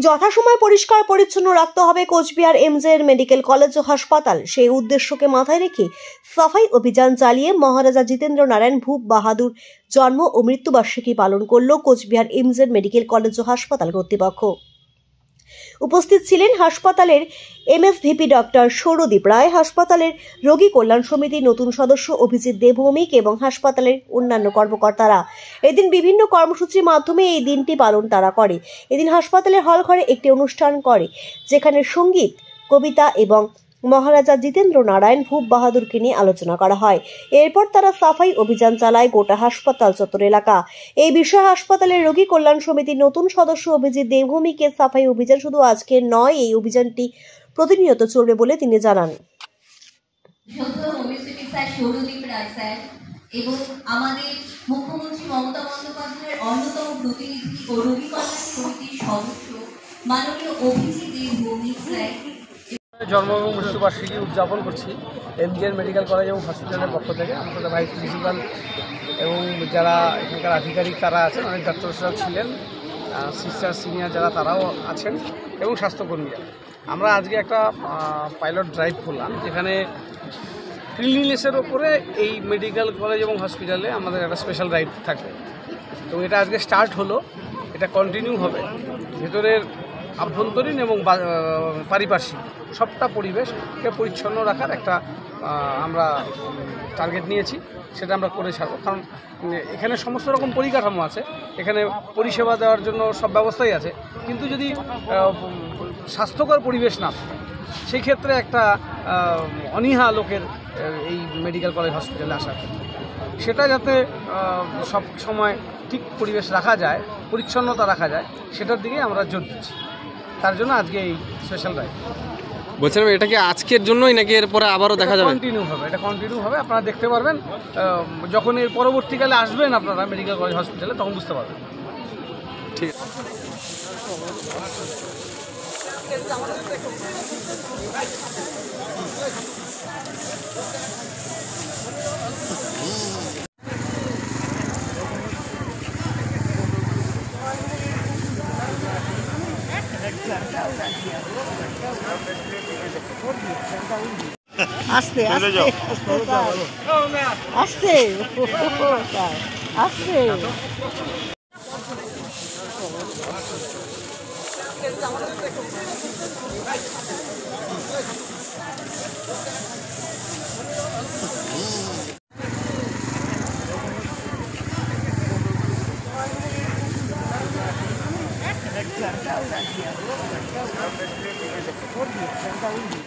যথাসময়ে পরিষ্কার পরিচ্ছন্ন রাখতে হবে কোচবিহার এমজেএন মেডিকেল কলেজ ও হাসপাতাল। সেই উদ্দেশ্যকে মাথায় রেখে সাফাই অভিযান চালিয়ে মহারাজা জিতেন্দ্র নারায়ণ ভূপ বাহাদুর জন্ম ও মৃত্যুবার্ষিকী পালন করল কোচবিহার এমজেএন মেডিকেল কলেজ ও হাসপাতাল কর্তৃপক্ষ। উপস্থিত ছিলেন হাসপাতালের এমএসভিপি ডক্টর সৌরদীপ রায়, হাসপাতালের রোগী কল্যাণ সমিতির নতুন সদস্য অভিজিৎ দেবভৌমিক এবং হাসপাতালের অন্যান্য কর্মকর্তারা। এদিন বিভিন্ন কর্মসূচির মাধ্যমে এই দিনটি পালন তারা করে। এদিন হাসপাতালের হল ঘরে একটি অনুষ্ঠান করে, যেখানে সঙ্গীত, কবিতা এবং মহারাজা জিতেন্দ্র নারায়ণ ভূপ বাহাদুরকে নিয়ে আলোচনা করা হয়। এরপর তারা সাফাই অভিযান চালায় গোটা হাসপাতাল চত্বর এলাকা। এই বিষয়ে হাসপাতালের রোগী কল্যাণ সমিতির নতুন সদস্য অভিজিৎ দেবভৌমিকের সাফাই অভিযান শুধু আজকের নয়, এই অভিযানটি প্রতিনিয়ত চলবে বলে তিনি জানান। এবং আমাদের মুখ্যমন্ত্রী মমতা বন্দ্যোপাধ্যায়ের অন্যতম প্রতিনিধি ও রোগী কল্যাণ সমিতির সদস্য মাননীয় অভিজিৎ দেবভৌমিক স্যার জন্ম এবং মৃত্যুবার্ষিকী উদযাপন করছি এমজেএন মেডিকেল কলেজ এবং হসপিটালের পক্ষ থেকে। আমার সাথে ভাইস প্রিন্সিপাল এবং যারা এখানকার আধিকারিক তারা আছেন, অনেক ডাক্তাররা ছিলেন, সিস্টার সিনিয়র যারা তারাও আছেন এবং স্বাস্থ্যকর্মীরা। আমরা আজকে একটা পাইলট ড্রাইভ করলাম, যেখানে ক্লিনলিনেসের ওপরে এই মেডিকেল কলেজ এবং হসপিটালে আমাদের একটা স্পেশাল ড্রাইভ থাকবে। তো এটা আজকে স্টার্ট হলো, এটা কন্টিনিউ হবে। ভেতরের আভ্যন্তরীণ এবং পারিপার্শ্বিক সবটা পরিবেশকে পরিচ্ছন্ন রাখার একটা আমরা টার্গেট নিয়েছি, সেটা আমরা করে ছাড়বো। কারণ এখানে সমস্ত রকম পরিকাঠামো আছে, এখানে পরিষেবা দেওয়ার জন্য সব ব্যবস্থাই আছে, কিন্তু যদি স্বাস্থ্যকর পরিবেশ না থাকে সেই ক্ষেত্রে একটা অনীহা লোকের এই মেডিকেল কলেজ হসপিটালে আসার ক্ষেত্রে, সেটা যাতে সব সময় ঠিক পরিবেশ রাখা যায়, পরিচ্ছন্নতা রাখা যায়, সেটার দিকে আমরা জোর দিচ্ছি। তার জন্য আজকে এই স্পেশাল ড্রাইভ। বলছিলাম, এটা কি আজকের জন্যই নাকি এরপরে আবারও দেখা যাবে? কন্টিনিউ হবে, এটা কন্টিনিউ হবে। আপনারা দেখতে পারবেন যখন এর পরবর্তীকালে আসবেন আপনারা মেডিকেল কলেজ হসপিটালে, তখন বুঝতে পারবেন। ঠিক আছে। আস্তে আস্তে আস্তে আস্তে